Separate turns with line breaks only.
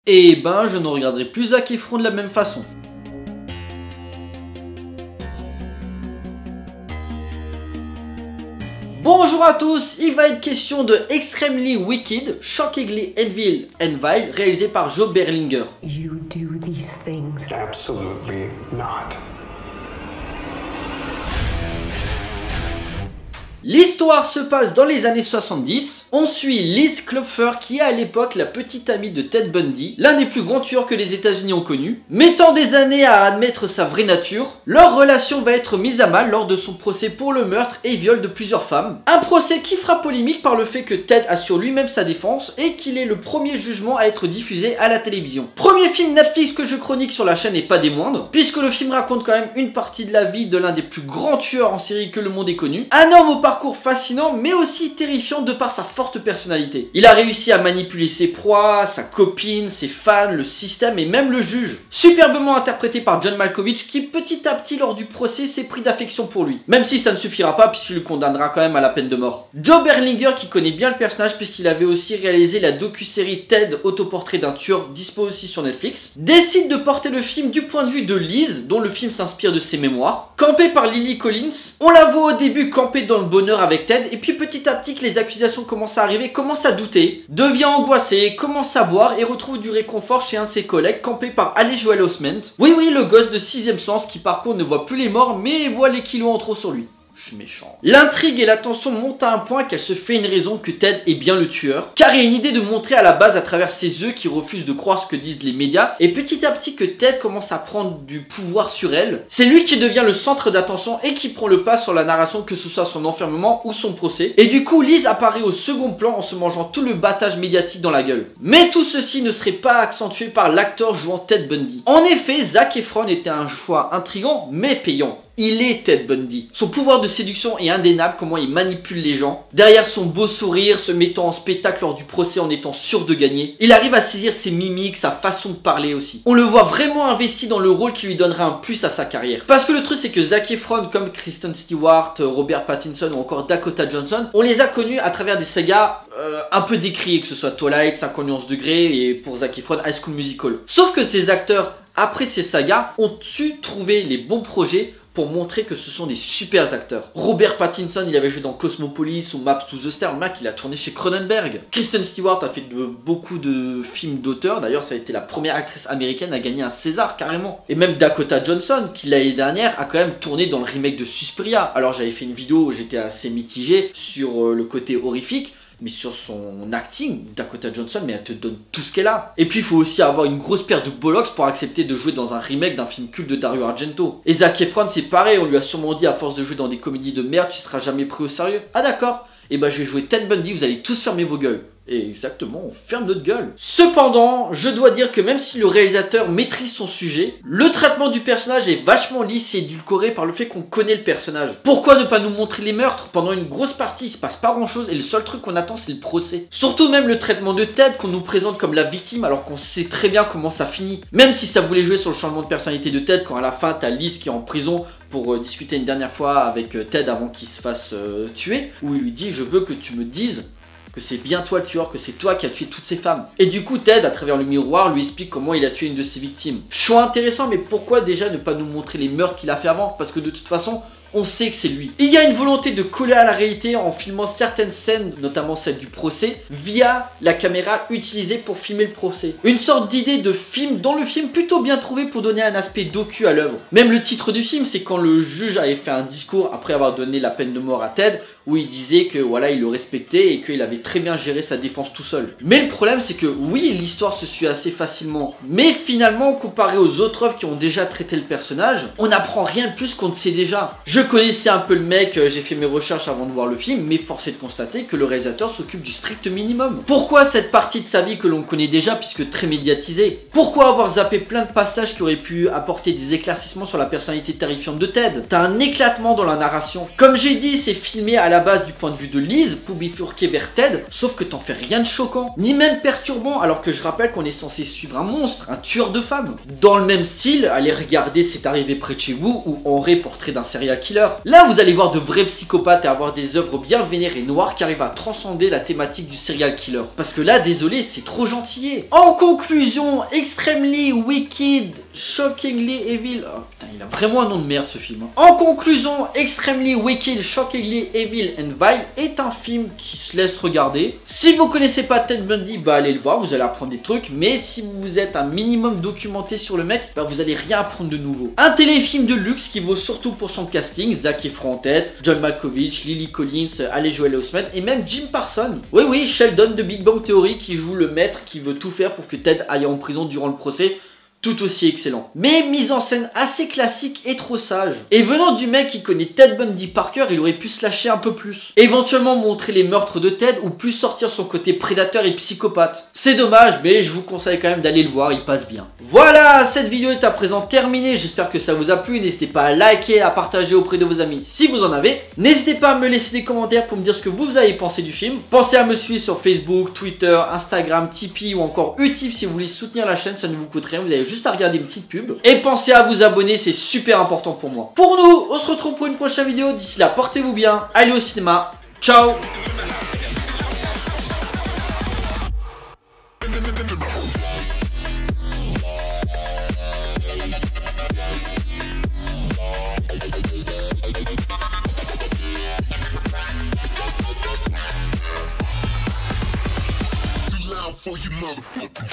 Et ben, je ne regarderai plus Zac Efron de la même façon. Bonjour à tous, il va être question de Extremely Wicked, Shockingly Evil and Vile, réalisé par Joe Berlinger.
You do these things.
Absolutely not.
L'histoire se passe dans les années 70. On suit Liz Klopfer qui est à l'époque la petite amie de Ted Bundy, l'un des plus grands tueurs que les États-Unis ont connu. Mettant des années à admettre sa vraie nature, leur relation va être mise à mal lors de son procès pour le meurtre et viol de plusieurs femmes. Un procès qui fera polémique par le fait que Ted assure lui-même sa défense et qu'il est le premier jugement à être diffusé à la télévision. Premier film Netflix que je chronique sur la chaîne et pas des moindres, puisque le film raconte quand même une partie de la vie de l'un des plus grands tueurs en série que le monde ait connu. Un homme au parcours fascinant mais aussi terrifiant de par sa forte personnalité. Il a réussi à manipuler ses proies, sa copine, ses fans, le système et même le juge. Superbement interprété par John Malkovich qui petit à petit lors du procès s'est pris d'affection pour lui. Même si ça ne suffira pas puisqu'il le condamnera quand même à la peine de mort. Joe Berlinger qui connaît bien le personnage puisqu'il avait aussi réalisé la docu-série Ted Autoportrait d'un tueur, dispo aussi sur Netflix, décide de porter le film du point de vue de Liz, dont le film s'inspire de ses mémoires. Campé par Lily Collins, on la voit au début camper dans le bonheur avec Ted et puis petit à petit que les accusations commencent à arriver, commence à douter, devient angoissé, commence à boire et retrouve du réconfort chez un de ses collègues campé par Ali Joel Osment. Oui, le gosse de 6ème sens qui par contre ne voit plus les morts mais voit les kilos en trop sur lui. Je suis méchant. L'intrigue et la tension montent à un point qu'elle se fait une raison que Ted est bien le tueur, car il y a une idée de montrer à la base à travers ses yeux qui refusent de croire ce que disent les médias, et petit à petit que Ted commence à prendre du pouvoir sur elle. C'est lui qui devient le centre d'attention et qui prend le pas sur la narration, que ce soit son enfermement ou son procès. Et du coup, Liz apparaît au second plan en se mangeant tout le battage médiatique dans la gueule. Mais tout ceci ne serait pas accentué par l'acteur jouant Ted Bundy. En effet, Zac Efron était un choix intrigant mais payant. Il est Ted Bundy. Son pouvoir de séduction est indéniable, comment il manipule les gens. Derrière son beau sourire, se mettant en spectacle lors du procès en étant sûr de gagner, il arrive à saisir ses mimiques, sa façon de parler aussi. On le voit vraiment investi dans le rôle qui lui donnerait un plus à sa carrière. Parce que le truc c'est que Zac Efron, comme Kristen Stewart, Robert Pattinson ou encore Dakota Johnson, on les a connus à travers des sagas un peu décriées, que ce soit Twilight, 50 nuances degrés et pour Zac Efron, High School Musical. Sauf que ces acteurs, après ces sagas, ont su trouver les bons projets pour montrer que ce sont des super acteurs. Robert Pattinson, il avait joué dans Cosmopolis ou Maps to the Stars. Le mec, il a tourné chez Cronenberg. Kristen Stewart a fait beaucoup de films d'auteur. D'ailleurs, ça a été la première actrice américaine à gagner un César, carrément. Et même Dakota Johnson, qui l'année dernière a quand même tourné dans le remake de Suspiria. Alors, j'avais fait une vidéo où j'étais assez mitigé sur le côté horrifique. Mais sur son acting, Dakota Johnson, mais elle te donne tout ce qu'elle a. Et puis il faut aussi avoir une grosse paire de bollocks pour accepter de jouer dans un remake d'un film culte de Dario Argento. Et Zac Efron c'est pareil, on lui a sûrement dit à force de jouer dans des comédies de merde, tu seras jamais pris au sérieux. Ah d'accord, et bah je vais jouer Ted Bundy, vous allez tous fermer vos gueules. Et exactement, on ferme notre gueule. Cependant, je dois dire que même si le réalisateur maîtrise son sujet, le traitement du personnage est vachement lisse et édulcoré par le fait qu'on connaît le personnage. Pourquoi ne pas nous montrer les meurtres? Pendant une grosse partie, il se passe pas grand chose et le seul truc qu'on attend c'est le procès. Surtout même le traitement de Ted qu'on nous présente comme la victime alors qu'on sait très bien comment ça finit. Même si ça voulait jouer sur le changement de personnalité de Ted quand à la fin t'as Liz qui est en prison pour discuter une dernière fois avec Ted avant qu'il se fasse tuer, où il lui dit je veux que tu me dises que c'est bien toi le tueur, que c'est toi qui as tué toutes ces femmes. Et du coup Ted, à travers le miroir, lui explique comment il a tué une de ses victimes. Choix intéressant, mais pourquoi déjà ne pas nous montrer les meurtres qu'il a fait avant? Parce que de toute façon, on sait que c'est lui. Il y a une volonté de coller à la réalité en filmant certaines scènes, notamment celle du procès, via la caméra utilisée pour filmer le procès. Une sorte d'idée de film dans le film plutôt bien trouvé pour donner un aspect docu à l'œuvre. Même le titre du film, c'est quand le juge avait fait un discours après avoir donné la peine de mort à Ted, où il disait que voilà, il le respectait et qu'il avait très bien géré sa défense tout seul. Mais le problème c'est que oui, l'histoire se suit assez facilement, mais finalement comparé aux autres œuvres qui ont déjà traité le personnage, on n'apprend rien de plus qu'on ne sait déjà. Je connaissais un peu le mec, j'ai fait mes recherches avant de voir le film, mais force est de constater que le réalisateur s'occupe du strict minimum. Pourquoi cette partie de sa vie que l'on connaît déjà puisque très médiatisée? Pourquoi avoir zappé plein de passages qui auraient pu apporter des éclaircissements sur la personnalité terrifiante de Ted? T'as un éclatement dans la narration. Comme j'ai dit, c'est filmé à la base du point de vue de Liz pour bifurquer vers Ted, sauf que t'en fais rien de choquant, ni même perturbant, alors que je rappelle qu'on est censé suivre un monstre, un tueur de femmes. Dans le même style, allez regarder C'est arrivé près de chez vous ou Henri, portrait d'un serial killer. killer. Là vous allez voir de vrais psychopathes et avoir des œuvres bien vénères et noires qui arrivent à transcender la thématique du serial killer. Parce que là, désolé, c'est trop gentillé. En conclusion, Extremely Wicked, Shockingly Evil... Oh putain, il a vraiment un nom de merde ce film. En conclusion, Extremely Wicked, Shockingly Evil and Vile est un film qui se laisse regarder. Si vous connaissez pas Ted Bundy, bah allez le voir, vous allez apprendre des trucs. Mais si vous êtes un minimum documenté sur le mec, bah vous allez rien apprendre de nouveau. Un téléfilm de luxe qui vaut surtout pour son casting, Zac Efron en tête, John Malkovich, Lily Collins, Haley Joel Osment et même Jim Parsons. Oui, Sheldon de Big Bang Theory qui joue le maître qui veut tout faire pour que Ted aille en prison durant le procès. Tout aussi excellent. Mais mise en scène assez classique et trop sage. Et venant du mec qui connaît Ted Bundy par cœur, il aurait pu se lâcher un peu plus. Éventuellement montrer les meurtres de Ted ou plus sortir son côté prédateur et psychopathe. C'est dommage, mais je vous conseille quand même d'aller le voir, il passe bien. Voilà, cette vidéo est à présent terminée. J'espère que ça vous a plu. N'hésitez pas à liker, à partager auprès de vos amis si vous en avez. N'hésitez pas à me laisser des commentaires pour me dire ce que vous avez pensé du film. Pensez à me suivre sur Facebook, Twitter, Instagram, Tipeee ou encore Utip si vous voulez soutenir la chaîne, ça ne vous coûte rien. Vous avez juste à regarder une petite pub. Et pensez à vous abonner, c'est super important pour moi. Pour nous, on se retrouve pour une prochaine vidéo. D'ici là, portez-vous bien. Allez au cinéma. Ciao.
For you motherfucker.